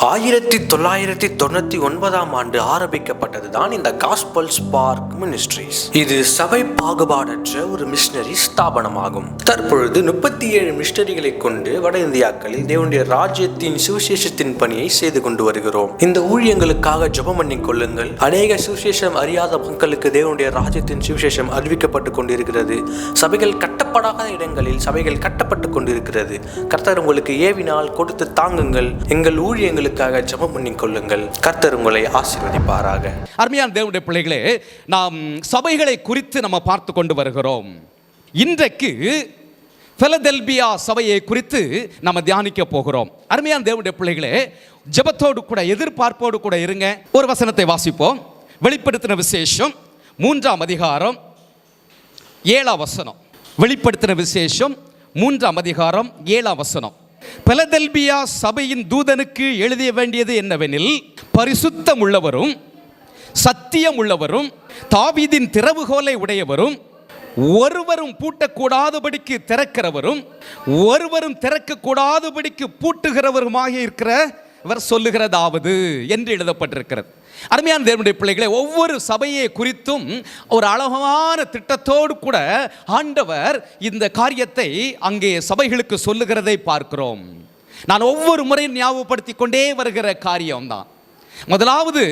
1999 ஆரம்பிக்கப்பட்டது தான் இந்த காஸ்பல் ஸ்பார்க் மினிஸ்ட்ரிஸ். இது சபை பாகுபாடற்ற ஒரு மிஷனரி ஸ்தாபனமாகும். தற்பொழுது 37 மிஷனரிகளை கொண்டு வட இந்தியாக்களில் தேவனுடைய ராஜ்யத்தின் சுவிசேஷத்தின் பணியை செய்து கொண்டு வருகிறோம். இந்த ஊழியங்களுக்காக ஜெபம் பண்ணி கொள்ளுங்கள். அநேக சுவிசேஷம் அறியாத மக்களுக்கு தேவனுடைய ராஜ்யத்தின் சுவிசேஷம் அறிவிக்கப்பட்டு கொண்டிருக்கிறது. சபைகள் கட்டப்படாத இடங்களில் சபைகள் கட்டப்பட்டு கொண்டிருக்கிறது. கர்த்தர் உங்களுக்கு ஏவினால் கொடுத்து தாங்குங்கள். எங்கள் ஊழியங்கள் ஜெபம் பண்ணிக் கொள்ளுங்கள். கர்த்தர் உங்களை ஆசீர்வதிப்பாராக. அருமையான தேவனுடைய பிள்ளைகளே, நாம் சபைகளை குறித்து நம்ம பார்த்து கொண்டு வருகிறோம். இன்றைக்கு பிலதெல்பியா சபையை குறித்து நம்ம தியானிக்க போகிறோம். அருமையான தேவனுடைய பிள்ளைகளே, ஜெபத்தோடு கூட எதிர்பார்ப்போடு கூட இருங்க. ஒரு வசனத்தை வாசிப்போம். வெளிப்படுத்தின விசேஷம் 3ஆம் அதிகாரம் 7ஆம் வசனம். வெளிப்படுத்தின விசேஷம் 3ஆம் அதிகாரம் 7ஆம் வசனம். பிலதெல்பியா சபையின் தூதனுக்கு எழுதிய வேண்டியது என்னவெனில், பரிசுத்தம் உள்ளவரும் சத்தியம் உள்ளவரும் தாவீதின் திறவுகோலை உடையவரும் ஒருவரும் பூட்டக்கூடாதபடிக்கு திறக்கிறவரும் ஒருவரும் திறக்கக்கூடாதபடிக்கு பூட்டுகிறவருமாக இருக்கிறவர் சொல்லுகிறதாவது என்று எழுதப்பட்டிருக்கிறது. அருமையான தேவனுடைய பிள்ளைகளே, ஒவ்வொரு சபையை குறித்தும் ஒரு அழகான திட்டத்தோடு கூட ஆண்டவர் இந்த காரியத்தை அங்கே சபைகளுக்கு சொல்லுகிறதை பார்க்கிறோம். நான் ஒவ்வொரு முறையும் ஞாபகப்படுத்தி கொண்டே வருகிற காரியம்தான். முதலாவது,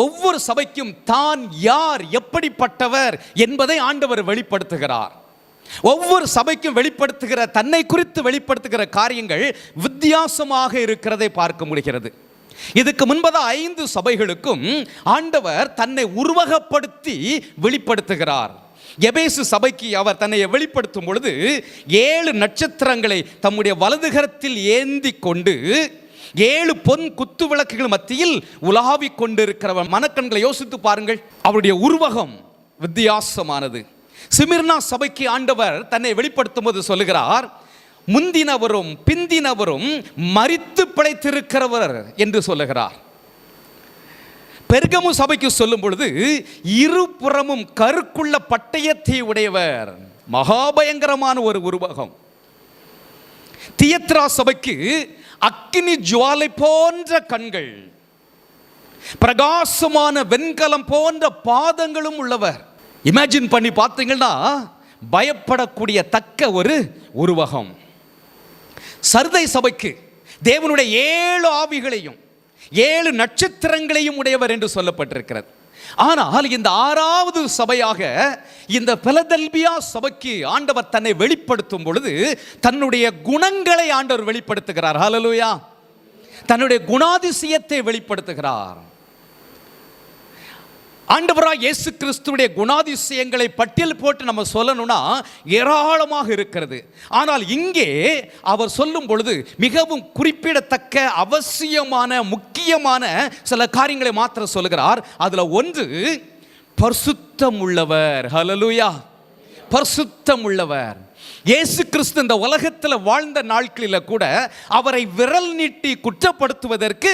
ஒவ்வொரு சபைக்கும் தான் யார், எப்படிப்பட்டவர் என்பதை ஆண்டவர் வெளிப்படுத்துகிறார். ஒவ்வொரு சபைக்கும் வெளிப்படுத்துகிற, தன்னை குறித்து வெளிப்படுத்துகிற காரியங்கள் வித்தியாசமாக இருக்கிறதை பார்க்க முடிகிறது. இதுக்கு முன்பதாக 5 சபைகளுக்கும் ஆண்டவர் தன்னை உருவகப்படுத்தி வெளிப்படுத்துகிறார். எபேசு சபைக்கு அவர் தன்னை வெளிப்படுத்தும் பொழுது 7 நட்சத்திரங்களை தம்முடைய வலதுகரத்தில் ஏந்தி கொண்டு 7 பொன் குத்து விளக்குகள் மத்தியில் உலாவிக் கொண்டிருக்கிறவர். மனக்கண்களை யோசித்து பாருங்கள், அவருடைய உருவகம் வித்தியாசமானது. சிமிர்னா சபைக்கு ஆண்டவர் தன்னை வெளிப்படுத்தும் போது சொல்லுகிறார், முந்தினவரும் பிந்தினவரும் மரித்து பிழைத்திருக்கிறவர் என்று சொல்லுகிறார். பெர்கமு சபைக்கு சொல்லும் பொழுது, இருபுறமும் கருக்குள்ள பட்டயத்தை உடையவர், மகாபயங்கரமான ஒரு உருவகம். தியத்ரா சபைக்கு அக்கினி ஜுவாலை போன்ற கண்கள், பிரகாசமான வெண்கலம் போன்ற பாதங்களும் உள்ளவர். இமேஜின் பண்ணி பார்த்தீங்கன்னா பயப்படக்கூடிய தக்க ஒரு உருவகம். சர்தை சபைக்கு தேவனுடைய 7 ஆவிகளையும் 7 நட்சத்திரங்களையும் உடையவர் என்று சொல்லப்பட்டிருக்கிறது. ஆனால் இந்த 6வது சபையாக இந்த பிலதெல்பியா சபைக்கு ஆண்டவர் தன்னை வெளிப்படுத்தும் பொழுது தன்னுடைய குணங்களை ஆண்டவர் வெளிப்படுத்துகிறார். ஹல்லேலூயா! தன்னுடைய குணாதிசயத்தை வெளிப்படுத்துகிறார். ஆண்டவராக இயேசு கிறிஸ்துவுடைய குணாதிசயங்களை பட்டியல் போட்டு நம்ம சொல்லணும்னா ஏராளமாக இருக்கிறது. ஆனால் இங்கே அவர் சொல்லும் பொழுது மிகவும் குறிப்பிடத்தக்க அவசியமான முக்கியமான சில காரியங்களை மாத்திரம் சொல்லுகிறார். அதில் ஒன்று, பரிசுத்தம் உள்ளவர். ஹல்லேலூயா! பரிசுத்தம் உள்ளவர். இயேசு கிறிஸ்து இந்த உலகத்தில் வாழ்ந்த நாட்களில் கூட அவரை விரல் நீட்டி குற்றப்படுத்துவதற்கு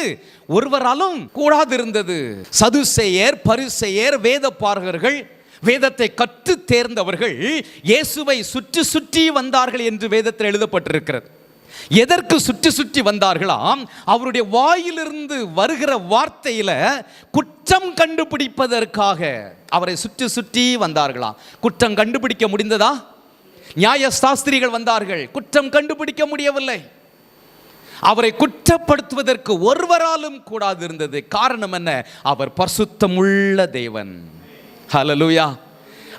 ஒருவராலும் கூடாதிருந்தது. சதுசேயர், பரிசேயர், வேத பாரகர்கள், வேதத்தை கற்று தேர்ந்தவர்கள் இயேசுவை சுற்றி சுற்றி வந்தார்கள் என்று வேதத்தில் எழுதப்பட்டிருக்கிறது. எதற்கு சுற்றி சுற்றி வந்தார்களாம்? அவருடைய வாயிலிருந்து வருகிற வார்த்தையில குற்றம் கண்டுபிடிப்பதற்காக அவரை சுற்றி சுற்றி வந்தார்களாம். குற்றம் கண்டுபிடிக்க முடிந்ததா? நியாய சாஸ்திரிகள் வந்தார்கள், குற்றம் கண்டுபிடிக்க முடியவில்லை. அவரை குற்றப்படுத்துவதற்கு ஒருவராலும் கூடாது இருந்தது. காரணம் என்ன? அவர் பரிசுத்தமுள்ள தேவன். ஹல்லேலூயா!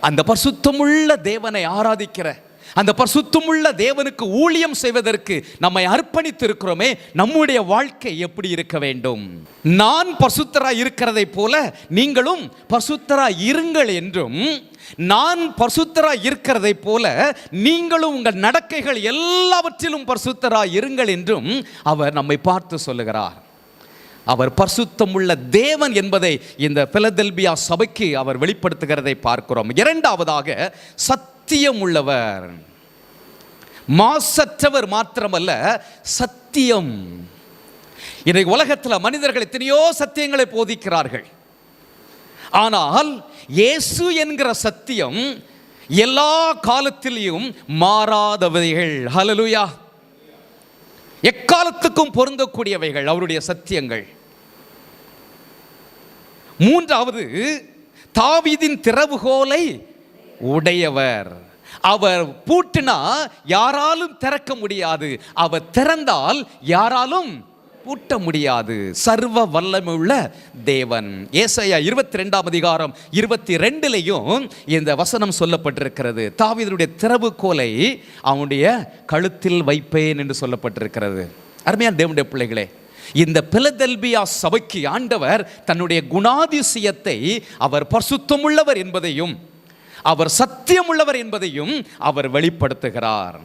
அந்த பரிசுத்தமுள்ள தேவனை ஆராதிக்கிற, அந்த பரிசுத்தமுள்ள தேவனுக்கு ஊழியம் செய்வதற்கு நம்மை அர்ப்பணித்து இருக்கிறோமே, நம்முடைய வாழ்க்கை எப்படி இருக்க வேண்டும்? நான் பரிசுத்தராய் இருக்கிறதை போல நீங்களும் பரிசுத்தராய் இருங்கள் என்றும், நான் பரிசுத்தராய் இருக்கிறதை போல நீங்களும் உங்கள் நடக்கைகள் எல்லாவற்றிலும் பரிசுத்தராய் இருங்கள் என்றும் அவர் நம்மை பார்த்து சொல்லுகிறார். அவர் பரிசுத்தமுள்ள தேவன் என்பதை இந்த பிலதெல்பியா சபைக்கு அவர் வெளிப்படுத்துகிறதை பார்க்கிறோம். இரண்டாவதாக, சத்தியம் உள்ளவர். மாசற்றவர் மாத்திரமல்ல, சத்தியம். இன்றைக்கு உலகத்தில் மனிதர்கள் எத்தனையோ சத்தியங்களை போதிக்கிறார்கள். ஆனால் இயேசு என்கிற சத்தியம் எல்லா காலத்திலும் மாறாதவைகள். ஹல்லேலூயா! எக்காலத்துக்கும் பொருந்தக்கூடியவைகள் அவருடைய சத்தியங்கள். மூன்றாவது, தாவீதின் திறவுகோலை உடையவர். அவர் பூட்டினா யாராலும் திறக்க முடியாது, அவர் திறந்தால் யாராலும் பூட்ட முடியாது. சர்வ வல்லமையுள்ள தேவன். ஏசாயா 22ஆம் அதிகாரம் 22லையும் இந்த வசனம் சொல்லப்பட்டிருக்கிறது. தாவீதுடைய திறவுகோலை அவனுடைய கழுத்தில் வைப்பேன் என்று சொல்லப்பட்டிருக்கிறது. அருமையான தேவனுடைய பிள்ளைகளே, இந்த பிலதெல்பியா சபைக்கு ஆண்டவர் தன்னுடைய குணாதிசயத்தை, அவர் பரிசுத்தமுள்ளவர் என்பதையும் அவர் சத்தியமுள்ளவர் என்பதையும் அவர் வெளிப்படுத்துகிறார்.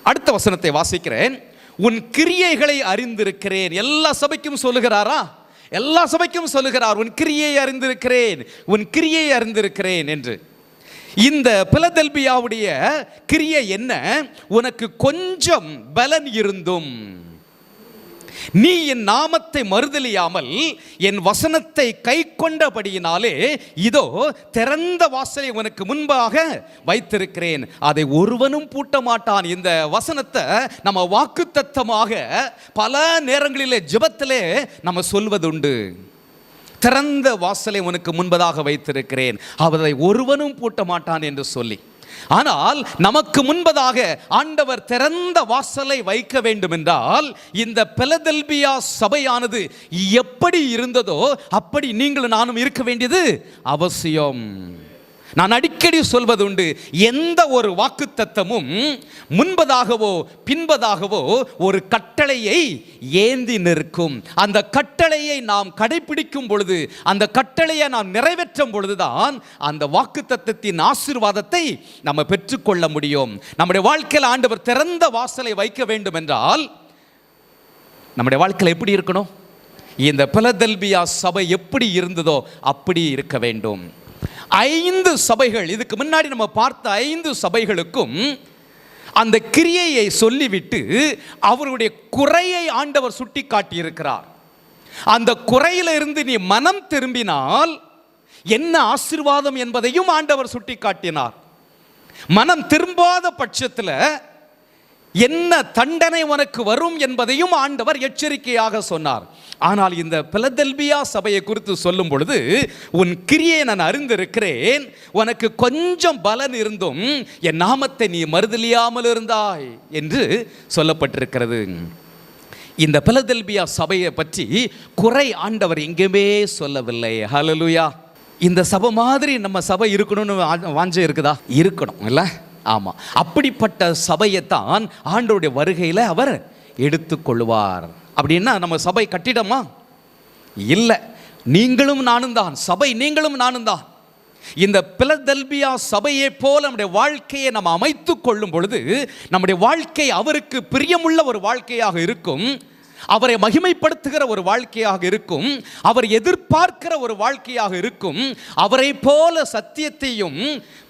அடுத்த வசனத்தை வாசிக்கிறேன். உன் கிரியைகளை அறிந்திருக்கிறேன். எல்லா சபைக்கும் சொல்லுகிறாரா? எல்லா சபைக்கும் சொல்லுகிறார், உன் கிரியை அறிந்திருக்கிறேன், உன் கிரியை அறிந்திருக்கிறேன் என்று. இந்த பிலதெல்பியாவுடைய கிரியை என்ன? உனக்கு கொஞ்சம் பலன் இருந்தும் நீ என் நாமத்தை மறுதலியாமல் என் வசனத்தை கை கொண்டபடியினாலே இதோ திறந்த வாசலை உனக்கு முன்பாக வைத்திருக்கிறேன், அதை ஒருவனும் பூட்ட மாட்டான். இந்த வசனத்தை நம்ம வாக்குத்தத்தமாக பல நேரங்களிலே ஜெபத்திலே நம்ம சொல்வதுண்டு. திறந்த வாசலை உனக்கு முன்பதாக வைத்திருக்கிறேன், அதை ஒருவனும் பூட்ட மாட்டான் என்று சொல்லி. ஆனால் நமக்கு முன்பதாக ஆண்டவர் திறந்த வாசலை வைக்க வேண்டும் என்றால் இந்த பிலதெல்பியா சபையானது எப்படி இருந்ததோ அப்படி நீங்களும் நானும் இருக்க வேண்டியது அவசியம். நான் அடிக்கடி சொல்வதுண்டு, எந்த ஒரு வாக்குத்தத்தமும் முன்பதாகவோ பின்பதாகவோ ஒரு கட்டளையை ஏந்தி நிற்கும். அந்த கட்டளையை நாம் கடைபிடிக்கும் பொழுது, அந்த கட்டளையை நாம் நிறைவேற்றும் பொழுதுதான் அந்த வாக்குத்தத்தத்தின் ஆசீர்வாதத்தை நம்ம பெற்றுக்கொள்ள முடியும். நம்முடைய வாழ்க்கையில் ஆண்டவர் திறந்த வாசலை வைக்க வேண்டும் என்றால் நம்முடைய வாழ்க்கையில் எப்படி இருக்கணும்? இந்த பிலதெல்பியா சபை எப்படி இருந்ததோ அப்படி இருக்க வேண்டும். 5 சபைகள், இதுக்கு முன்னாடி நம்ம பார்த்த 5 சபைகளுக்கும் அந்த கிரியையை சொல்லிவிட்டு அவருடைய குறையை ஆண்டவர் சுட்டி காட்டியிருக்கிறார். அந்த குறையிலிருந்து நீ மனம் திரும்பினால் என்ன ஆசீர்வாதம் என்பதையும் ஆண்டவர் சுட்டி காட்டினார். மனம் திரும்பாத பட்சத்தில் என்ன தண்டனை உனக்கு வரும் என்பதையும் ஆண்டவர் எச்சரிக்கையாக சொன்னார். ஆனால் இந்த பிலதெல்பியா சபையை குறித்து சொல்லும் பொழுது, உன் கிரியை நான் அறிந்திருக்கிறேன், உனக்கு கொஞ்சம் பலன் இருந்தும் என் நாமத்தை நீ மறுதலியாமல் இருந்தாய் என்று சொல்லப்பட்டிருக்கிறது. இந்த பிலதெல்பியா சபையை பற்றி குறை ஆண்டவர் எங்கேயுமே சொல்லவில்லை. ஹல்லேலூயா. இந்த சபை மாதிரி நம்ம சபை இருக்கணும்னு வாஞ்சை இருக்குதா? இருக்கணும் இல்லை? ஆமாம். அப்படிப்பட்ட சபையைத்தான் ஆண்டவருடைய வருகையில் அவர் எடுத்துக்கொள்வார். அப்படின்னா நம்ம சபை கட்டிடமா? இல்லை, நீங்களும் நானும் தான் சபை, நீங்களும் நானும் தான். இந்த பிலதெல்பியா சபையை போல நம்முடைய வாழ்க்கையை நம்ம அமைத்து கொள்ளும் பொழுது நம்முடைய வாழ்க்கை அவருக்கு பிரியமுள்ள ஒரு வாழ்க்கையாக இருக்கும், அவரை மகிமைப்படுத்துகிற ஒரு வாழ்க்கையாக இருக்கும், அவர் எதிர்பார்க்கிற ஒரு வாழ்க்கையாக இருக்கும். அவரை போல சத்தியத்தையும்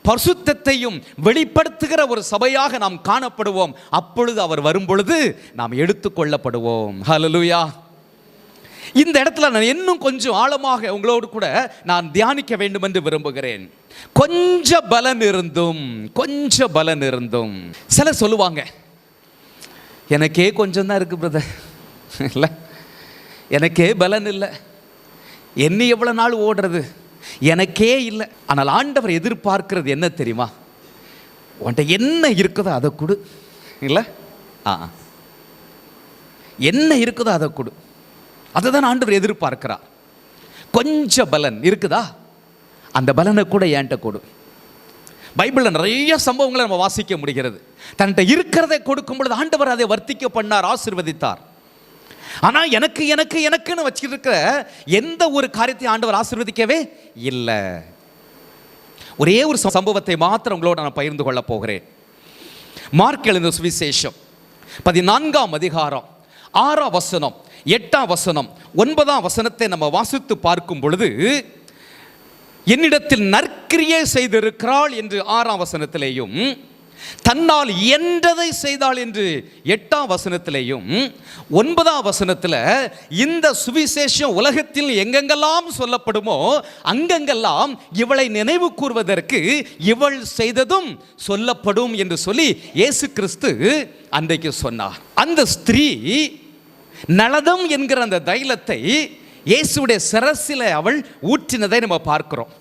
பரிசுத்தத்தையும் வெளிப்படுத்துகிற ஒரு சபையாக நாம் காணப்படுவோம். அப்பொழுது அவர் வரும் பொழுது நாம் எடுத்துக்கொள்ளப்படுவோம். ஹல்லேலூயா. இந்த இடத்துல நான் இன்னும் கொஞ்சம் ஆழமாக உங்களோடு கூட நான் தியானிக்க வேண்டும் என்று விரும்புகிறேன். கொஞ்சம் பலன் இருந்தும், கொஞ்சம் பலன் இருந்தும். சிலர் சொல்லுவாங்க, எனக்கே கொஞ்சம் தான் இருக்கு பிரதர், இல்லை எனக்கே பலன் இல்லை, என்ன எவ்வளோ நாள் ஓடுறது, எனக்கே இல்லை. ஆனால் ஆண்டவர் எதிர்பார்க்கிறது என்ன தெரியுமா? உன்கிட்ட என்ன இருக்குதோ அதை கொடு. இல்லை, என்ன இருக்குதோ அதை கொடு. அதை தான் ஆண்டவர் எதிர்பார்க்கிறார். கொஞ்சம் பலன் இருக்குதா, அந்த பலனை கூட என்கிட்ட கொடு. பைபிளில் நிறைய சம்பவங்களை நம்ம வாசிக்க முடிகிறது. தன்கிட்ட இருக்கிறதை கொடுக்கும் பொழுது ஆண்டவர் அதை வர்த்திக்க பண்ணார், ஆசீர்வதித்தார். ஆனால் எனக்கு எனக்கு எனக்குன்னு வச்சுக்கிட்டு இருக்கிற எந்த ஒரு காரியத்தை ஆண்டவர் ஆசீர்வதிக்கவே இல்லை. ஒரே ஒரு சம்பவத்தை மாத்திரம் உங்களோடு நான் பகிர்ந்து கொள்ள போகிறேன். மார்க் எழுதின சுவிசேஷம் 14ஆம் அதிகாரம் 6ஆம் வசனம் 8ஆம் வசனம் 9ஆம் வசனத்தை நம்ம வாசித்து பார்க்கும் பொழுது, என்னிடத்தில் நற்கிரியை செய்திருக்கிறாள் என்று 6ஆம் வசனத்திலேயும் தன்னால் இயன்றதை செய்தாள் என்று 8ஆம் வசனத்திலேயும் 9ஆம் வசனத்தில் இந்த சுவிசேஷம் உலகத்தில் எங்கெங்கெல்லாம் சொல்லப்படுமோ அங்கெங்கெல்லாம் இவளை நினைவு கூர்வதற்கு இவள் செய்ததும் சொல்லப்படும் என்று சொல்லி இயேசு கிறிஸ்து அன்றைக்கு சொன்னார். அந்த ஸ்திரீ நலதம் என்கிற அந்த தைலத்தை இயேசுடைய சிரசில் அவள் ஊற்றினதை நம்ம பார்க்கிறோம்.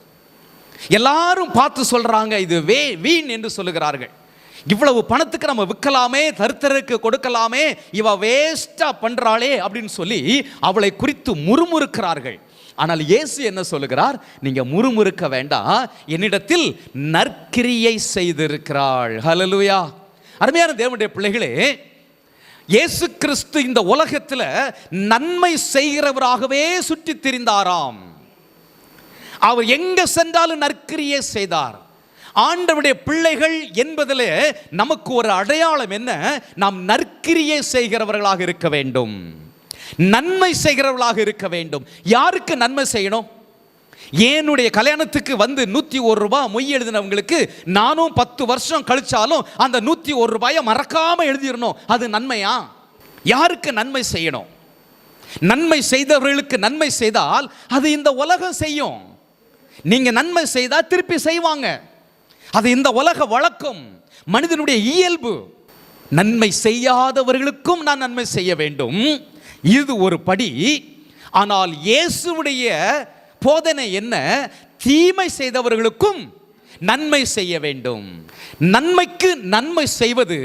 எல்லாரும் பார்த்து சொல்றாங்க இது வீண் என்று சொல்லுகிறார்கள். இவ்வளவு பணத்துக்கு நம்ம விற்கலாமே, தருத்தருக்கு கொடுக்கலாமே, இவ வேஸ்டா பண்றாளே அப்படின்னு சொல்லி அவளை குறித்து முறுமுறுக்கிறார்கள். ஆனால் இயேசு என்ன சொல்லுகிறார்? நீங்க முறுமுறுக்க வேண்டாம், என்னிடத்தில் நற்கிரியை செய்திருக்கிறாள். ஹல்லேலூயா. அருமையான தேவனுடைய பிள்ளைகளே, இயேசு கிறிஸ்து இந்த உலகத்தில் நன்மை செய்கிறவராகவே சுற்றி திரிந்தாராம். அவர் எங்க சென்றாலும் நற்கிரியை செய்தார். ஆண்டவருடைய பிள்ளைகள் என்பதிலே நமக்கு ஒரு அடையாளம் என்ன? நாம் நற்கிரியை செய்கிறவர்களாக இருக்க வேண்டும், நன்மை செய்கிறவர்களாக இருக்க வேண்டும். யாருக்கு நன்மை செய்யணும்? என்னுடைய கல்யாணத்துக்கு வந்து 101 ரூபாய் மொய் எழுதினவங்களுக்கு நானும் 10 வருஷம் கழிச்சாலும் அந்த 101 ரூபாயை மறக்காம எழுதிடணும். அது நன்மையா? யாருக்கு நன்மை செய்யணும்? நன்மை செய்தவர்களுக்கு நன்மை செய்தால் அது இந்த உலகம் செய்யும். நீங்க நன்மை செய்தா திருப்பி செய்வாங்க. அது இந்த உலக வழக்கம், மனிதனுடைய இயல்பு. நன்மை செய்யாதவர்களுக்கும் நான் நன்மை செய்ய வேண்டும், இது ஒரு படி. ஆனால் இயேசுவுடைய போதனை என்ன? தீமை செய்தவர்களுக்கும் நன்மை செய்ய வேண்டும். நன்மைக்கு நன்மை செய்வது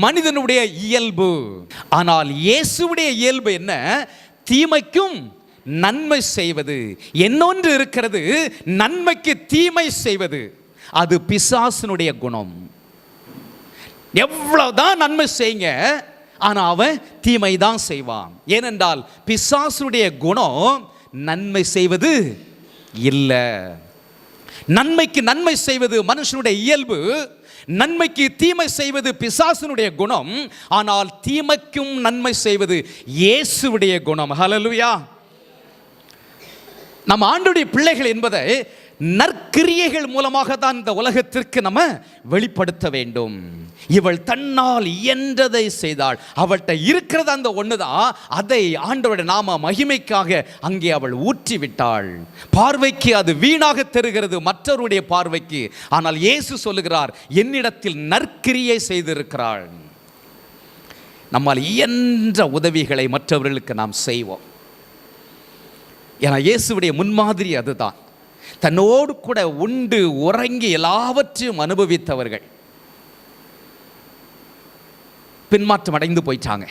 மனிதனுடைய இயல்பு. ஆனால் இயேசுவுடைய இயல்பு என்ன? தீமைக்கும் நன்மை செய்வது. என்னொன்று இருக்கிறது, நன்மைக்கு தீமை செய்வது. அது பிசாசனுடைய குணம். எவ்வளவுதான் நன்மை செய்யுங்க, ஆனா அவன் தீமை தான் செய்வான். ஏனென்றால் பிசாசுடைய குணம் நன்மை செய்வது இல்லை. நன்மைக்கு நன்மை செய்வது மனுஷனுடைய இயல்பு, நன்மைக்கு தீமை செய்வது பிசாசனுடைய குணம். ஆனால் தீமைக்கும் நன்மை செய்வது இயேசுவுடைய குணம். ஹல்லேலூயா. நம்ம ஆண்டவருடைய பிள்ளைகள் என்பதை நற்கிரியைகள் மூலமாக தான் இந்த உலகத்திற்கு நம்ம வெளிப்படுத்த வேண்டும். இவள் தன்னால் இயன்றதை செய்தாள். அவள்கிட்ட இருக்கிறது அந்த ஒண்ணுதான். அதை ஆண்டவருடைய நாம மகிமைக்காக அங்கே அவள் ஊற்றி விட்டாள். பார்வைக்கு அது வீணாக தெரிகிறது மற்றவருடைய பார்வைக்கு. ஆனால் இயேசு சொல்லுகிறார், என்னிடத்தில் நற்கிரியை செய்திருக்கிறாள். நம்மால் இயன்ற உதவிகளை மற்றவர்களுக்கு நாம் செய்வோம். ஏன்னா இயேசுவுடைய முன்மாதிரி அதுதான். தன்னோடு கூட உண்டு உறங்கி எல்லாவற்றையும் அனுபவித்தவர்கள் பின்மாற்றம் அடைந்து போயிட்டாங்க.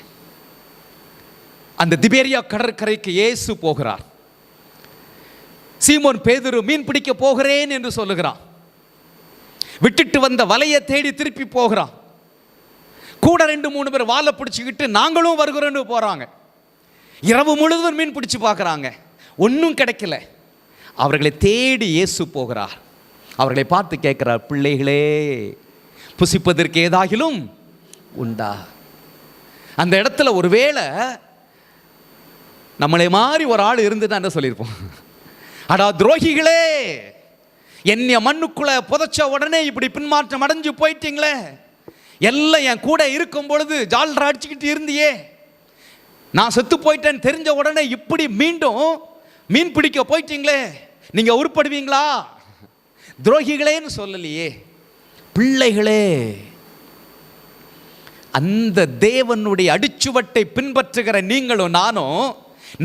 அந்த திபேரியா கடற்கரைக்கு இயேசு போகிறார். சீமோன் பேதுரு மீன் பிடிக்க போகிறேன் என்று சொல்லுகிறான். விட்டுட்டு வந்த வலையை தேடி திருப்பி போகிறான். கூட 2-3 பேர் வாழை பிடிச்சிக்கிட்டு நாங்களும் வருகிறோன்னு போறாங்க. இரவு முழுவதும் மீன் பிடிச்சு பார்க்குறாங்க, ஒன்றும் கிடைக்கல. அவர்களை தேடி இயேசு போகிறார். அவர்களை பார்த்து கேட்கிறார், பிள்ளைகளே, புசிப்பதற்கு ஏதாகிலும் உண்டா? அந்த இடத்துல ஒருவேளை நம்மளை மாதிரி ஒரு ஆள் இருந்துதான் என்ன சொல்லியிருப்போம்? அடா துரோகிகளே, என்னைய மண்ணுக்குள்ள புதைச்ச உடனே இப்படி பின்மாற்றம் அடைஞ்சு போயிட்டீங்களே, எல்லாம் என் கூட இருக்கும் பொழுது ஜால்ரா அடிச்சுக்கிட்டு இருந்தியே, நான் செத்து போயிட்டேன்னு தெரிஞ்ச உடனே இப்படி மீண்டும் மீன் பிடிக்க போயிட்டீங்களே, நீங்க உருப்படுவீங்களா? துரோகிகளேன்னு சொல்லலையே, பிள்ளைகளே. அந்த தேவனுடைய அடிச்சுவட்டை பின்பற்றுகிற நீங்களும் நானும்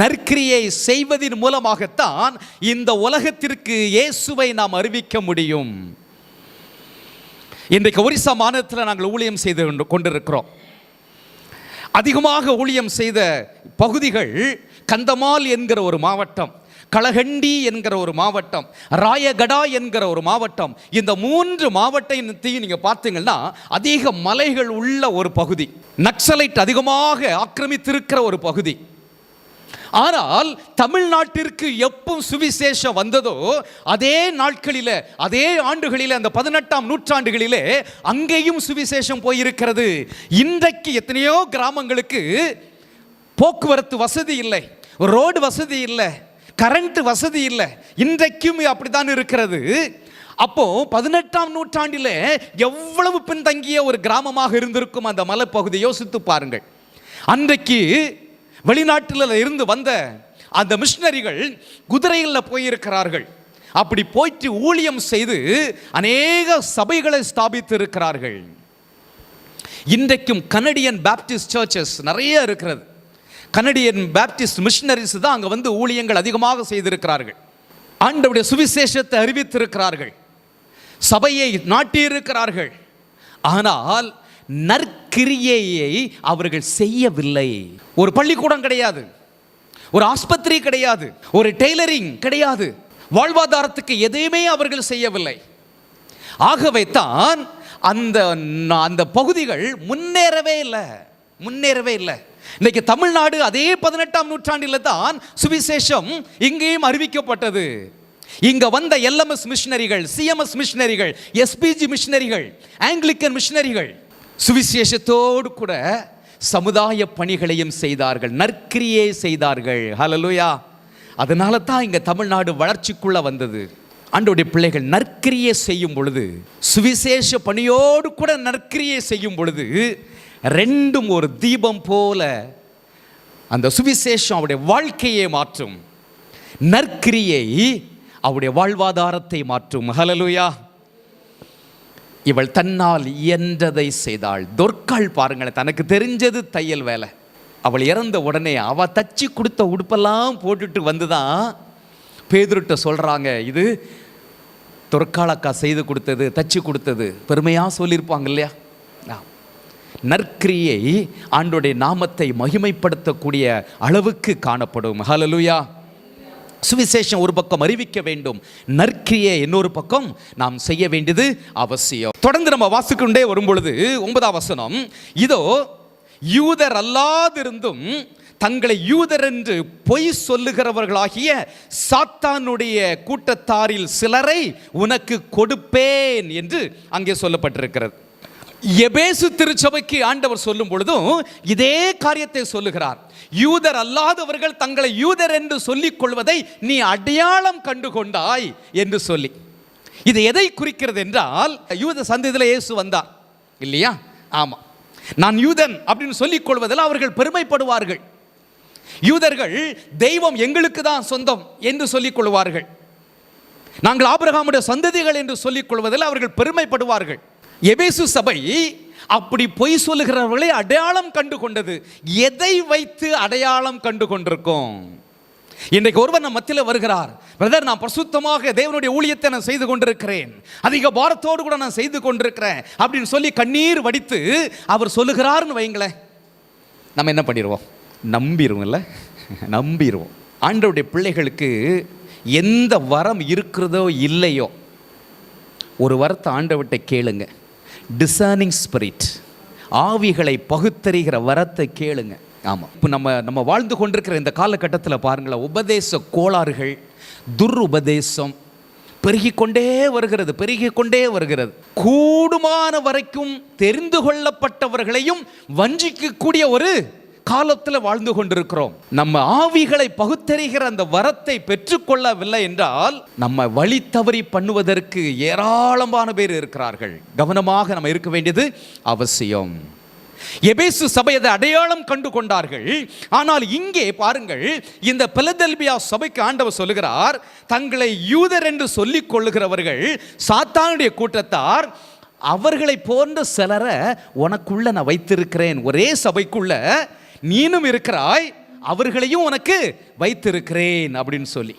நற்கிரியை செய்வதன் மூலமாகத்தான் இந்த உலகத்திற்கு இயேசுவை நாம் அறிவிக்க முடியும். இன்றைக்கு ஒரிசா மாநிலத்தில் நாங்கள் ஊழியம் செய்து கொண்டிருக்கிறோம். அதிகமாக ஊழியம் செய்த பகுதிகள் கந்தமால் என்கிற ஒரு மாவட்டம், கலகண்டி என்கிற ஒரு மாவட்டம், ராயகடா என்கிற ஒரு மாவட்டம். இந்த 3 மாவட்டத்தையும் நீங்க பார்த்தீங்கன்னா அதிக மலைகள் உள்ள ஒரு பகுதி, நக்சலைட் அதிகமாக ஆக்கிரமித்திருக்கிற ஒரு பகுதி. ஆனால் தமிழ்நாட்டிற்கு எப்போ சுவிசேஷம் வந்ததோ அதே நாட்களில், அதே ஆண்டுகளில், அந்த 18ஆம் நூற்றாண்டுகளிலே அங்கேயும் சுவிசேஷம் போயிருக்கிறது. இன்றைக்கு எத்தனையோ கிராமங்களுக்கு போக்குவரத்து வசதி இல்லை, ரோடு வசதி இல்லை, கரண்ட் வசதி இல்லை. இன்றைக்கும் அப்படித்தான் இருக்கிறது. அப்போ 18ஆம் நூற்றாண்டிலே எவ்வளவு பின்தங்கிய ஒரு கிராமமாக இருந்திருக்கும் அந்த மலைப்பகுதி. யோசித்து பாருங்கள். அன்றைக்கு வெளிநாட்டில் இருந்து வந்த அந்த மிஷனரிகள் குதிரைகளில் போயிருக்கிறார்கள். அப்படி போயிட்டு ஊழியம் செய்து அநேக சபைகளை ஸ்தாபித்து இருக்கிறார்கள். இன்றைக்கும் கனடியன் பேப்டிஸ்ட் சர்ச்சஸ் நிறைய இருக்கிறது. கனடியன் பேப்டிஸ்ட் மிஷனரிஸ் தான் அங்கே வந்து ஊழியங்கள் அதிகமாக செய்திருக்கிறார்கள். ஆண்டவருடைய சுவிசேஷத்தை அறிவித்திருக்கிறார்கள், சபையை நாட்டியிருக்கிறார்கள். ஆனால் நற்கிரியையை அவர்கள் செய்யவில்லை. ஒரு பள்ளிக்கூடம் கிடையாது, ஒரு ஆஸ்பத்திரி கிடையாது, ஒரு டெய்லரிங் கிடையாது, வாழ்வாதாரத்துக்கு எதையுமே அவர்கள் செய்யவில்லை. ஆகவே தான் அந்த பகுதிகள் முன்னேறவே இல்லை. இன்னைக்கு தமிழ்நாடு அதே 18ஆம் நூற்றாண்டில் தான் சுவிசேஷம் இங்கேயும் அறிவிக்கப்பட்டது. இங்க வந்த LMS மிஷனரிகள், CMS மிஷனரிகள், SPG மிஷனரிகள், ஆங்கிலிக்கன் மிஷனரிகள் சுவிசேஷத்தோடு கூட சமுதாய பணிகளையும் செய்தார்கள், நற்கிரியை செய்தார்கள். ஹல்லேலூயா. அதனால தான் இங்க தமிழ்நாடு வளர்ச்சிக்குள்ள வந்தது. ஆண்டவருடைய பிள்ளைகள் நற்கிரியை செய்யும் பொழுது, சுவிசேஷ பணியோடு கூட நற்கிரியை செய்யும் பொழுது, ரெண்டும் ஒரு தீபம் போல அந்த சுவிசேஷம் அவருடைய வாழ்க்கையை மாற்றும், நற்கிரியை அவருடைய வாழ்வாதாரத்தை மாற்றும். ஹல்லேலூயா. இவள் தன்னால் இயன்றதை செய்தாள். தொர்க்காள் பாருங்களேன், தனக்கு தெரிஞ்சது தையல் வேலை. அவள் இறந்த உடனே அவள் தச்சு கொடுத்த உடுப்பெல்லாம் போட்டுட்டு வந்துதான் பேதுருட்ட சொல்கிறாங்க, இது தொர்க்காளக்கா செய்து கொடுத்தது, தச்சு கொடுத்தது. பெருமையாக சொல்லியிருப்பாங்க இல்லையா? நற்கிரியை ஆண்டோடைய நாமத்தை மகிமைப்படுத்தக்கூடிய அளவுக்கு காணப்படும். ஹல்லேலூயா. சுவிசேஷம் ஒரு பக்கம் அறிவிக்க வேண்டும், நற்கிரியை இன்னொரு பக்கம் நாம் செய்ய வேண்டியது அவசியம். தொடர்ந்து நம்ம வாசிக்கொண்டே வரும் பொழுது 9ஆம் வசனம், இதோ யூதர் அல்லாதிருந்தும் தங்களை யூதர் என்று பொய் சொல்லுகிறவர்களாகிய சாத்தானுடைய கூட்டத்தாரில் சிலரை உனக்கு கொடுப்பேன் என்று அங்கே சொல்லப்பட்டிருக்கிறது. எபேசு திருச்சபைக்கு ஆண்டவர் சொல்லும் பொழுதும் இதே காரியத்தை சொல்லுகிறார். யூதர் அல்லாதவர்கள் தங்களை யூதர் என்று சொல்லிக் கொள்வதை நீ அடையாளம் கண்டு கொண்டாய் என்று சொல்லி, இது எதை குறிக்கிறது என்றால், யூத சந்ததியில இயேசு வந்தார் இல்லையா? ஆமா, நான் யூதன் அப்படின்னு சொல்லிக் கொள்வதில் அவர்கள் பெருமைப்படுவார்கள். யூதர்கள் தெய்வம் எங்களுக்கு தான் சொந்தம் என்று சொல்லிக் கொள்வார்கள். நாங்கள் ஆபிரகாமுடைய சந்ததிகள் என்று சொல்லிக் கொள்வதில் அவர்கள் பெருமைப்படுவார்கள். எபேசு சபை அப்படி பொய் சொல்லுகிறவர்களை அடையாளம் கண்டு கொண்டது. எதை வைத்து அடையாளம் கண்டு கொண்டிருக்கோம்? இன்றைக்கு ஒருவர் நம் மத்தியில் வருகிறார், பிரதர் நான் பரிசுத்தமாக தேவனுடைய ஊழியத்தை நான் செய்து கொண்டிருக்கிறேன், அதிக பாரத்தோடு கூட நான் செய்து கொண்டிருக்கிறேன் அப்படின்னு சொல்லி கண்ணீர் வடித்து அவர் சொல்லுகிறார்னு வைங்களேன், நம்ம என்ன பண்ணிடுவோம்? நம்பிடுவோம் இல்லை? நம்பிடுவோம். ஆண்டவருடைய பிள்ளைகளுக்கு எந்த வரம் இருக்கிறதோ இல்லையோ, ஒரு வரத்தை ஆண்டவர்கிட்ட கேளுங்க. டிசர்னிங் ஸ்பிரிட், ஆவிகளை பகுத்தறிகிற வரத்தை கேளுங்க. ஆமாம், இப்போ நம்ம வாழ்ந்து கொண்டிருக்கிற இந்த காலகட்டத்தில் பாருங்களேன், உபதேச கோளாறுகள், துருபதேசம் பெருகிக்கொண்டே வருகிறது. கூடுமான வரைக்கும் தெரிந்து கொள்ளப்பட்டவர்களையும் வஞ்சிக்கக்கூடிய ஒரு காலத்தில் வாழ்ந்து கொண்டிருக்கிறோம். நம்ம ஆவிகளை பகுத்தறிகிற அந்த வரத்தை பெற்றுக்கொள்ளவில்லை என்றால் நம்ம வழி தவறி பண்ணுவதற்கு ஏராளமான பேர் இருக்கிறார்கள். கவனமாக நம்ம இருக்க வேண்டியது அவசியம். எபேசு சபை அதை அடையாளம் கண்டு கொண்டார்கள். ஆனால் இங்கே பாருங்கள், இந்த பிலதெல்பியா சபைக்கு ஆண்டவர் சொல்லுகிறார், தங்களை யூதர் என்று சொல்லிக் கொள்ளுகிறவர்கள் சாத்தானுடைய கூட்டத்தார், அவர்களை போன்ற சிலரை உனக்குள்ள நான் வைத்திருக்கிறேன். ஒரே சபைக்குள்ள நீனும் இருக்கிறாய், அவர்களையும் உனக்கு வைத்திருக்கிறேன் அப்படின்னு சொல்லி.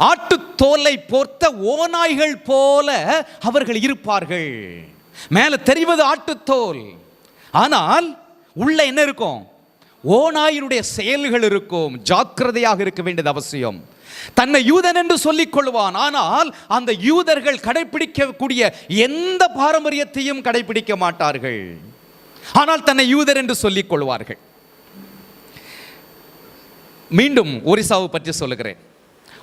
ஆட்டுத்தோலை போர்த்த ஓநாய்கள் போல அவர்கள் இருப்பார்கள். மேல தெரிவது ஆட்டுத்தோல், ஆனால் உள்ள என்ன இருக்கும்? ஓநாயினுடைய செயல்கள் இருக்கும். ஜாக்கிரதையாக இருக்க வேண்டியது அவசியம். தன்னை யூதன் என்று சொல்லிக் கொள்வான், ஆனால் அந்த யூதர்கள் கடைபிடிக்கக்கூடிய எந்த பாரம்பரியத்தையும் கடைபிடிக்க மாட்டார்கள். ஆனால் தன்னை யூதர் என்று சொல்லிக் கொள்வார்கள். மீண்டும் ஒரிசாவை பற்றி சொல்லுகிறேன்.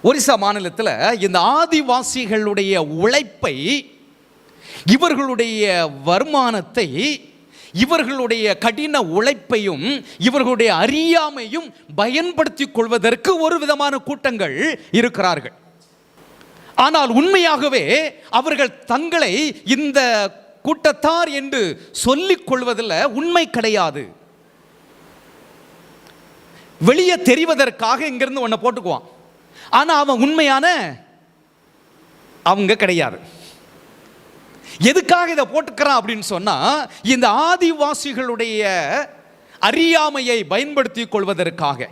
ஒரிசா மாநிலத்தில் இந்த ஆதிவாசிகளுடைய உழைப்பை, இவர்களுடைய வருமானத்தை, இவர்களுடைய கடின உழைப்பையும் இவர்களுடைய அறியாமையும் பயன்படுத்திக் கொள்வதற்கு ஒரு விதமான கூட்டங்கள் இருக்கிறார்கள். ஆனால் உண்மையாகவே அவர்கள் தங்களை இந்த கூட்டத்தார் என்று சொல்லிக் கொள்வதில் உண்மை கிடையாது. வெளியே தெரிவதற்காக இங்கிருந்து ஒன்றை போட்டுக்குவான், ஆனால் அவன் உண்மையான அவங்க கிடையாது. எதுக்காக இதை போட்டுக்கிறான் அப்படின்னு சொன்னா, இந்த ஆதிவாசிகளுடைய அறியாமையை பயன்படுத்திக் கொள்வதற்காக,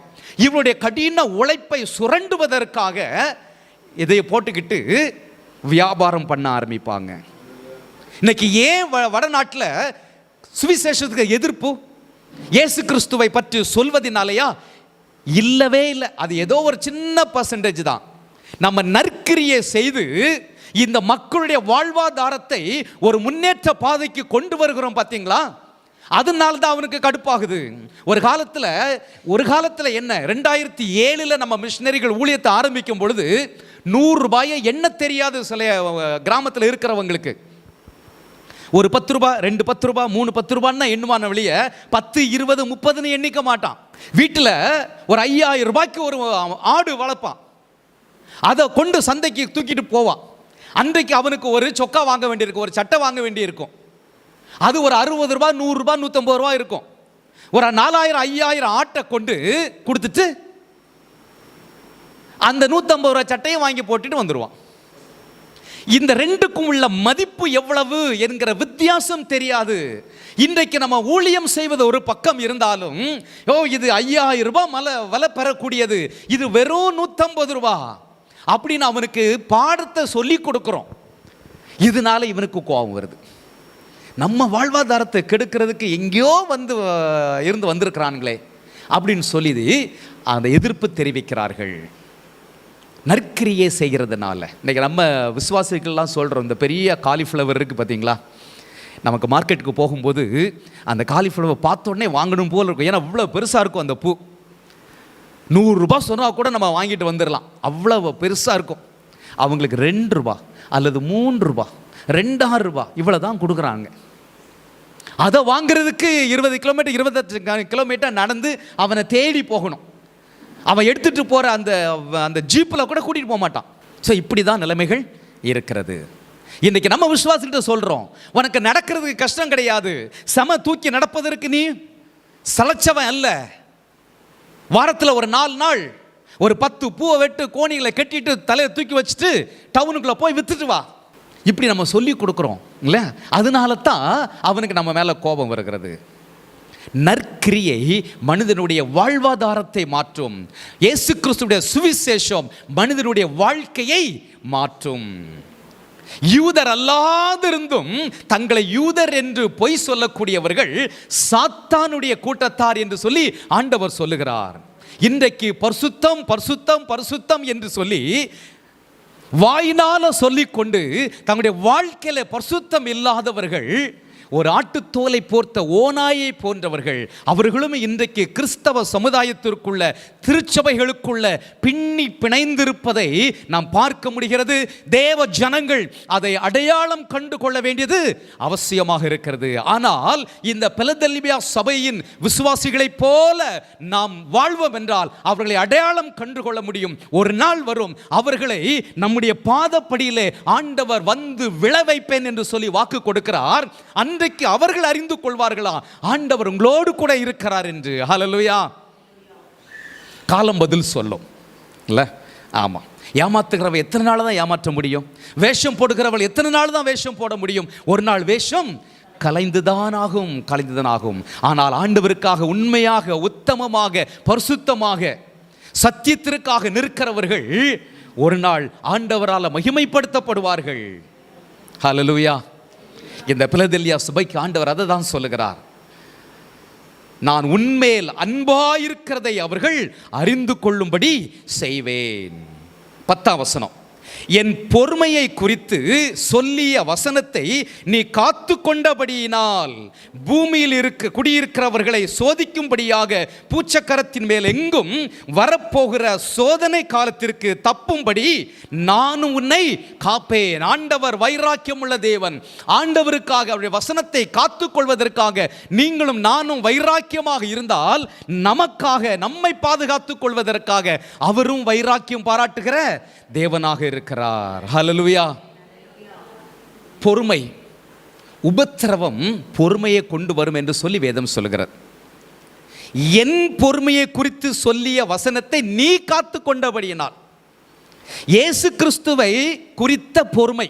இவருடைய கடின உழைப்பை சுரண்டுவதற்காக இதை போட்டுக்கிட்டு வியாபாரம் பண்ண ஆரம்பிப்பாங்க. இன்னைக்கு ஏன் வடநாட்டில் சுவிசேஷத்துக்கு எதிர்ப்பு? இயேசு கிறிஸ்துவை பற்றி சொல்வதனாலயா? இல்லவே இல்லை. அது ஏதோ ஒரு சின்ன பர்சன்டேஜ் தான். நம்ம நற்கிரியை செய்து இந்த மக்களுடைய வாழ்வாதாரத்தை ஒரு முன்னேற்ற பாதைக்கு கொண்டு வருகிறோம் பார்த்தீங்களா? அதனால தான் அவனுக்கு கடுப்பாகுது. ஒரு காலத்தில் என்ன, 2007 நம்ம மிஷினரிகள் ஊழியத்தை ஆரம்பிக்கும் பொழுது 100 ரூபாயை எண்ண தெரியாது சில கிராமத்தில் இருக்கிறவங்களுக்கு. ஒரு 10 ரூபாய், 2 10 ரூபாய், 3 10 ரூபான்னா எண்ணுவான வெளியே 10 20 30ன்னு எண்ணிக்க மாட்டான். வீட்டில் ஒரு 5000 ரூபாய்க்கு ஒரு ஆடு வளர்ப்பான். அதை கொண்டு சந்தைக்கு தூக்கிட்டு போவான். அன்றைக்கு அவனுக்கு ஒரு சொக்கா வாங்க வேண்டியிருக்கும், ஒரு சட்டை வாங்க வேண்டியிருக்கும். அது ஒரு 60 ரூபாய், 100 ரூபாய், 150 ரூபாய் இருக்கும். ஒரு 4000 5000 ஆட்டை கொண்டு கொடுத்துட்டு அந்த 150 ரூபாய் சட்டையும் வாங்கி போட்டுட்டு வந்துடுவான். இந்த ரெண்டுக்கும் உள்ள மதிப்பு எவ்வளவு என்கிற வித்தியாசம் தெரியாது. இன்றைக்கு நம்ம ஊழியம் செய்வது ஒரு பக்கம் இருந்தாலும், இது 5000 ரூபாய் விலை பெறக்கூடியது, இது வெறும் 150 ரூபாய் அப்படின்னு அவனுக்கு பாடத்தை சொல்லி கொடுக்கிறோம். இதனால இவனுக்கு கோபம் வருது. நம்ம வாழ்வாதாரத்தை கெடுக்கிறதுக்கு எங்கேயோ இருந்து வந்திருக்கிறான்களே அப்படின்னு சொல்லி அந்த எதிர்ப்பு தெரிவிக்கிறார்கள். நற்கிரியை செய்கிறதுனால இன்றைக்கி நம்ம விசுவாசிகள்லாம் சொல்கிறோம், இந்த பெரிய காலிஃப்ளவர் இருக்குது பார்த்தீங்களா, நமக்கு மார்க்கெட்டுக்கு போகும்போது அந்த காலிஃப்ளவர் பார்த்தோன்னே வாங்கணும் போல் இருக்கும். ஏன்னா அவ்வளோ பெருசாக இருக்கும் அந்த பூ. 100 ரூபாய் சொன்னால் கூட நம்ம வாங்கிட்டு வந்துடலாம், அவ்வளோ பெருசாக இருக்கும். அவங்களுக்கு 2 ரூபாய் அல்லது 3 ரூபாய், 2 ரூபாய் இவ்வளோ தான் கொடுக்குறாங்க. அதை வாங்கிறதுக்கு 20 கிலோமீட்டர் 25 கிலோமீட்டர் நடந்து அவனை தேடி போகணும். அவன் எடுத்துகிட்டு போகிற அந்த ஜீப்பில் கூட கூட்டிகிட்டு போக மாட்டான். ஸோ இப்படி தான் நிலைமைகள் இருக்கிறது. இன்றைக்கி நம்ம விசுவாசிகிட்ட சொல்கிறோம், உனக்கு நடக்கிறதுக்கு கஷ்டம் கிடையாது, சம தூக்கி நடப்பதற்கு நீ சளைச்சவன் அல்ல. வாரத்தில் ஒரு 4 நாள் ஒரு 10 பூவை வெட்டு கோணிகளை கட்டிட்டு தலையை தூக்கி வச்சுட்டு டவுனுக்குள்ளே போய் வித்துட்டு வா, இப்படி நம்ம சொல்லி கொடுக்குறோம் இல்லை? அதனால தான் அவனுக்கு நம்ம மேலே கோபம் வருகிறது. நற்கிரியை மனிதனுடைய வாழ்வாதாரத்தை மாற்றும். இயேசு கிறிஸ்துவுடைய சுவிசேஷம் மனிதனுடைய வாழ்க்கையை மாற்றும். யூதர் அல்லாதிருந்தும் தங்களை யூதர் என்று பொய் சொல்லக்கூடியவர்கள் சாத்தானுடைய கூட்டத்தார் என்று சொல்லி ஆண்டவர் சொல்லுகிறார். இன்றைக்கு பரிசுத்தம் பரிசுத்தம் பரிசுத்தம் என்று சொல்லி வாயினால சொல்லிக்கொண்டு தங்களுடைய வாழ்க்கையில பரிசுத்தம் இல்லாதவர்கள், ஒரு ஆட்டுத்தோலை போர்த்த ஓநாயை போன்றவர்கள், அவர்களும் இன்றைக்கு கிறிஸ்தவ சமுதாயத்திற்குள்ள திருச்சபைகளுக்குள்ள பின்னி பிணைந்திருப்பதை நாம் பார்க்க முடிகிறது. தேவ ஜனங்கள் அதை அடையாளம் கண்டு கொள்ள வேண்டியது அவசியமாக இருக்கிறது. ஆனால் இந்த பிலதெல்பியா சபையின் விசுவாசிகளைப் போல நாம் வாழ்வோம் என்றால் அவர்களை அடையாளம் கண்டு கொள்ள முடியும். ஒரு நாள் வரும், அவர்களை நம்முடைய பாதப்படியிலே ஆண்டவர் வந்து விழ வைப்பேன் என்று சொல்லி வாக்கு கொடுக்கிறார். அன்றைக்கு அவர்கள் அறிந்து கொள்வார்களா ஆண்டவர் உங்களோடு கூட இருக்கிறார் என்று. ஹல்லேலூயா. காலம் பதில் சொல்லும் இல்ல? ஆமா. ஏமாத்துகிறவ எத்தனை நாள் தான் ஏமாற்ற முடியும்? வேஷம் போடுகிறவள் எத்தனை நாள் தான் வேஷம் போட முடியும்? ஒரு நாள் வேஷம் கலைந்துதான் ஆகும். ஆனால் ஆண்டவருக்காக உண்மையாக உத்தமமாக பரிசுத்தமாக சத்தியத்திற்காக நிற்கிறவர்கள் ஒரு நாள் ஆண்டவரால் மகிமைப்படுத்தப்படுவார்கள். ஹல்லேலூயா. இந்த பிலதெல்பியா சபைக்கு ஆண்டவர் அதை தான் சொல்லுகிறார். நான் உன்மேல் அன்பாயிருக்கிறதை அவர்கள் அறிந்து கொள்ளும்படி செய்வேன். 10ஆம் வசனம், என் பொறுமையை குறித்து சொல்லிய வசனத்தை நீ காத்து கொண்டபடியினால் பூமியில் குடியிருக்கிறவர்களை சோதிக்கும்படியாக பூச்சக்கரத்தின் மேல் எங்கும் வரப்போகிற சோதனை காலத்திற்கு தப்பும்படி நானும் உன்னை காப்பேன். ஆண்டவர் வைராக்கியம் உள்ள தேவன். ஆண்டவருக்காக அவருடைய வசனத்தை காத்து கொள்வதற்காக நீங்களும் நானும் வைராக்கியமாக இருந்தால் நமக்காக நம்மை பாதுகாத்துக் கொள்வதற்காக அவரும் வைராக்கியம் பாராட்டுகிற தேவனாக இருக்கிறார். இருக்கிறார். ஹல்லேலூயா. பொறுமை, உபத்திரவம் பொறுமையை கொண்டு வரும் என்று சொல்லி வேதம் சொல்கிறது. என் பொறுமையை குறித்து சொல்லிய வசனத்தை நீ காத்து கொண்டபடியினால், இயேசு கிறிஸ்துவை குறித்த பொறுமை,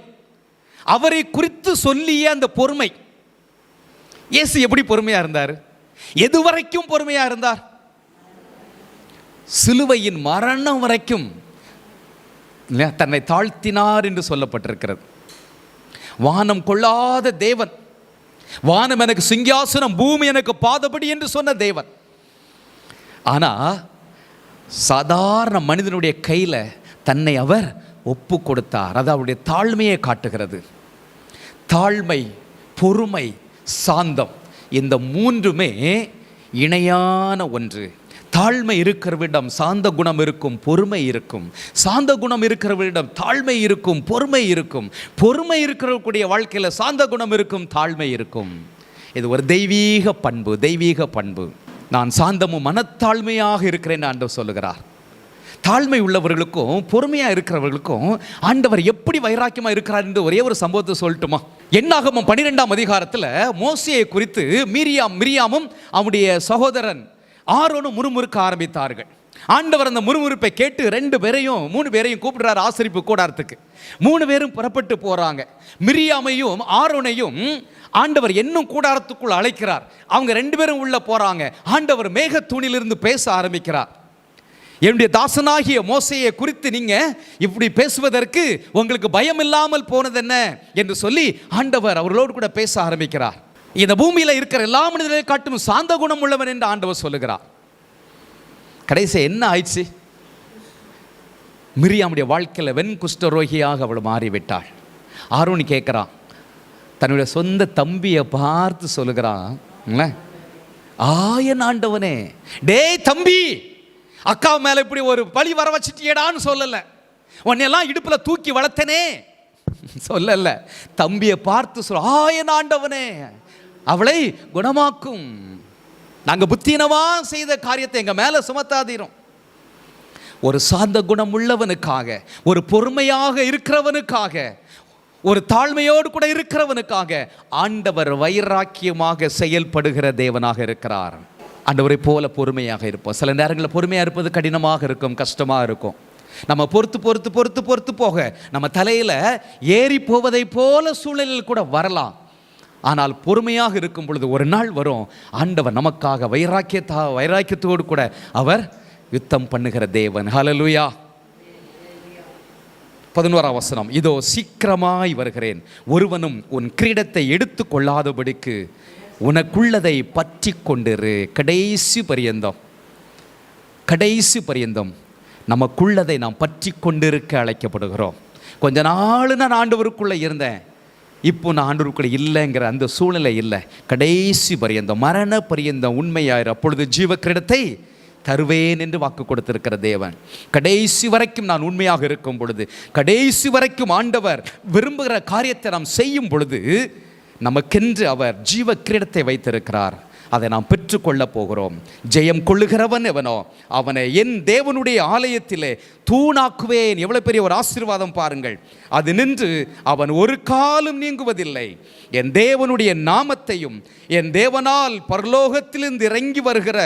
அவரை குறித்து சொல்லிய அந்த பொறுமை. இயேசு எப்படி பொறுமையா இருந்தார்? எதுவரைக்கும் பொறுமையா இருந்தார்? சிலுவையின் மரணம் வரைக்கும் தன்னை தாழ்த்தினார் என்று சொல்லப்பட்டிருக்கிறது. வானம் கொள்ளாத தேவன், வானம் எனக்கு சிங்காசனம், பூமி எனக்கு பாதபடி என்று சொன்ன தேவன், ஆனா சாதாரண மனிதனுடைய கையில தன்னை அவர் ஒப்பு கொடுத்தார். அது அவருடைய தாழ்மையை காட்டுகிறது. தாழ்மை, பொறுமை, சாந்தம், இந்த மூன்றுமே இணையான ஒன்று. தாழ்மை இருக்கிறவிடம் சாந்த குணம் இருக்கும், பொறுமை இருக்கும். சாந்த குணம் இருக்கிறவரிடம் தாழ்மை இருக்கும், பொறுமை இருக்கும். பொறுமை இருக்கிறவருடைய வாழ்க்கையில் சாந்த குணம் இருக்கும், தாழ்மை இருக்கும். இது ஒரு தெய்வீக பண்பு, தெய்வீக பண்பு. நான் சாந்தமும் மனத்தாழ்மையாக இருக்கிறேன் ஆண்டவர் சொல்லுகிறார். தாழ்மை உள்ளவர்களுக்கும் பொறுமையாக இருக்கிறவர்களுக்கும் ஆண்டவர் எப்படி வைராக்கியமாக இருக்கிறார் என்று ஒரே ஒரு சம்பவத்தை சொல்லட்டுமா? என்னாகமம் 12ஆம் அதிகாரத்தில் மோசேயை குறித்து மிரியாமும் அவனுடைய சகோதரன் ஆரோனும் முறுமுறுக்க ஆரம்பித்தார்கள். ஆண்டவர் அந்த முறுமுறுப்பை கேட்டு 3 பேரையும் கூப்பிடுறாரு ஆசரிப்பு கூடாரத்துக்கு. 3 பேரும் புறப்பட்டு போறாங்க. மிரியாமையும் ஆரோனையும் ஆண்டவர் இன்னும் கூடாரத்துக்குள் அழைக்கிறார். அவங்க 2 பேரும் உள்ள போறாங்க. ஆண்டவர் மேகத்தூணிலிருந்து பேச ஆரம்பிக்கிறார். என்னுடைய தாசனாகிய மோசேயை குறித்து நீங்க இப்படி பேசுவதற்கு உங்களுக்கு பயம் இல்லாமல் போனது என்ன என்று சொல்லி ஆண்டவர் அவர்களோடு கூட பேச ஆரம்பிக்கிறார். இந்த பூமியில் இருக்கிற எல்லா மனிதர்களை காட்டும் சாந்த குணம் உள்ளவன் என்று ஆண்டவர் சொல்லுகிறார். கடைசி என்ன ஆயிடுச்சு? மிரியாமுடைய வாழ்க்கையில் வெண் குஷ்டரோகியாக அவள் மாறிவிட்டாள். ஆரோன் கேட்குறான், தன்னுடைய சொந்த தம்பியை பார்த்து சொல்லுகிறான், ஆயன் ஆண்டவனே, டேய் தம்பி, அக்கா மேல இப்படி ஒரு பழி வர வச்சுட்டியடான்னு சொல்லல, உன்னையெல்லாம் இடுப்புல தூக்கி வளர்த்தனே சொல்லல. தம்பியை பார்த்து சொல்ல, ஆயன் ஆண்டவனே, அவளை குணமாக்கும். நாங்க புத்தீனமா செய்த காரியத்தை எங்க மேல சுமத்தாதீரும். ஒரு சாந்த குணம் உள்ளவனுக்காக, ஒரு பொறுமையாக இருக்கிறவனுக்காக, ஒரு தாழ்மையோடு கூட இருக்கிறவனுக்காக ஆண்டவர் வைராக்கியமாக செயல்படுகிற தேவனாக இருக்கிறார். ஆண்டவரை போல பொறுமையாக இருப்போம். சில நேரங்களில் பொறுமையாக இருப்பது கடினமாக இருக்கும், கஷ்டமாக இருக்கும். நம்ம பொறுத்து போக நம்ம தலையில் ஏறி போவதை போல சூழலில் கூட வரலாம். ஆனால் பொறுமையாக இருக்கும் பொழுது ஒரு நாள் வரும், ஆண்டவர் நமக்காக வைராக்கியத்தோடு கூட அவர் யுத்தம் பண்ணுகிற தேவன். ஹல்லேலூயா. 11ஆம் வசனம், இதோ சீக்கிரமாய் வருகிறேன், ஒருவனும் உன் கிரீடத்தை எடுத்து கொள்ளாதபடிக்கு உனக்குள்ளதை பற்றி கொண்டிரு. கடைசி பரியந்தம் நமக்குள்ளதை நாம் பற்றி கொண்டிருக்க அழைக்கப்படுகிறோம். கொஞ்ச நாள் நான் ஆண்டவருக்குள்ளே இருந்தேன், இப்போ நான் ஆண்டவருக்குள்ளே இல்லைங்கிற அந்த சூழ்நிலை இல்லை. கடைசி பரியந்தம், மரண பரியந்தம் உண்மையாயிரு, அப்பொழுது ஜீவ கிரீடத்தை தருவேன் என்று வாக்கு கொடுத்திருக்கிற தேவன். கடைசி வரைக்கும் நான் உண்மையாக இருக்கும் பொழுது, கடைசி வரைக்கும் ஆண்டவர் விரும்புகிற காரியத்தை நாம் செய்யும் பொழுது நமக்கென்று அவர் ஜீவ கிரீடத்தை வைத்திருக்கிறார். அதை நாம் பெற்றுக்கொள்ள போகிறோம். ஜெயம் கொள்ளுகிறவன் எவனோ அவனை என் தேவனுடைய ஆலயத்திலே தூணாக்குவேன். எவ்வளவு பெரிய ஒரு ஆசீர்வாதம் பாருங்கள். அது நின்று அவன் ஒரு காலும் நீங்குவதில்லை. என் தேவனுடைய நாமத்தையும், என் தேவனால் பரலோகத்திலிருந்து இறங்கி வருகிற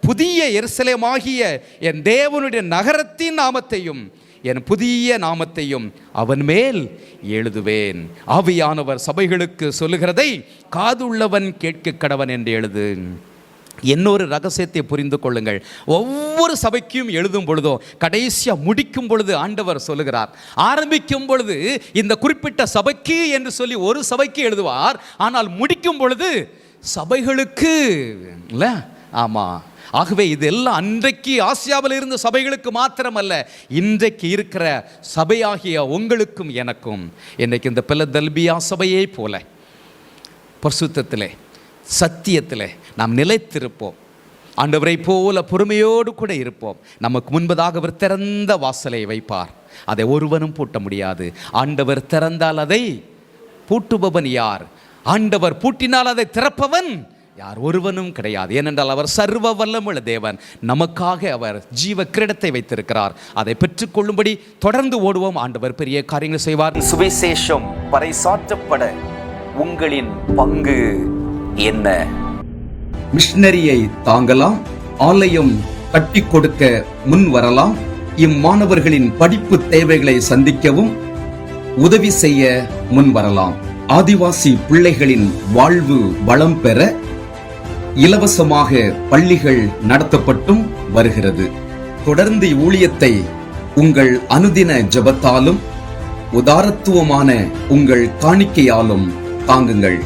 புதிய எருசலேமாகிய என் தேவனுடைய நகரத்தின் நாமத்தையும், என் புதிய நாமத்தையும் அவன் மேல் எழுதுவேன். ஆவியானவர் சபைகளுக்கு சொல்லுகிறதை காதுள்ளவன் கேட்க கடவன் என்று எழுது. இன்னொரு ரகசியத்தை புரிந்து கொள்ளுங்கள். ஒவ்வொரு சபைக்கும் எழுதும் பொழுதோ, கடைசியாக முடிக்கும் பொழுது ஆண்டவர் சொல்லுகிறார், ஆரம்பிக்கும் பொழுது இந்த குறிப்பிட்ட சபைக்கு என்று சொல்லி ஒரு சபைக்கு எழுதுவார், ஆனால் முடிக்கும் பொழுது சபைகளுக்கு இல்லை. ஆமாம். ஆகவே இது எல்லாம் அன்றைக்கு ஆசியாவில் இருந்த சபைகளுக்கு மாத்திரமல்ல, இன்றைக்கு இருக்கிற சபையாகிய உங்களுக்கும் எனக்கும். இன்றைக்கு இந்த பிலதெல்பியா சபையை போல பரிசுத்தத்திலே, சத்தியத்திலே நாம் நிலைத்திருப்போம். ஆண்டவரை போல பொறுமையோடு கூட இருப்போம். நமக்கு முன்பதாக அவர் திறந்த வாசலை வைப்பார், அதை ஒருவனும் பூட்ட முடியாது. ஆண்டவர் திறந்தால் அதை பூட்டுபவன் யார்? ஆண்டவர் பூட்டினால் அதை திறப்பவன் யார் ஒருவனும் கிடையாது. ஏனென்றால் அவர் சர்வ வல்லமுள்ள தேவன். நமக்காக அவர் ஜீவ கிரீடத்தை வைத்திருக்கிறார். அதை பெற்றுக்கொள்ளும்படி தொடர்ந்து ஓடுவோம். ஆண்டவர் பெரிய காரியங்கள் செய்வார். சுவிசேஷம் பறைசாற்றப்பட உங்களின் பங்கு என்ன? மிஷனரியை தாங்கலாம், ஆலயம் கட்டி கொடுக்க முன் வரலாம், இம்மாணவர்களின் படிப்பு தேவைகளை சந்திக்கவும் உதவி செய்ய முன் வரலாம். ஆதிவாசி பிள்ளைகளின் வாழ்வு வளம் பெற இலவசமாக பள்ளிகள் நடத்தப்பட்டும் வருகிறது. தொடர்ந்து ஊழியத்தை உங்கள் அனுதின ஜெபத்தாலும் உதாரத்துவமான உங்கள் காணிக்கையாலும் தாங்குங்கள்.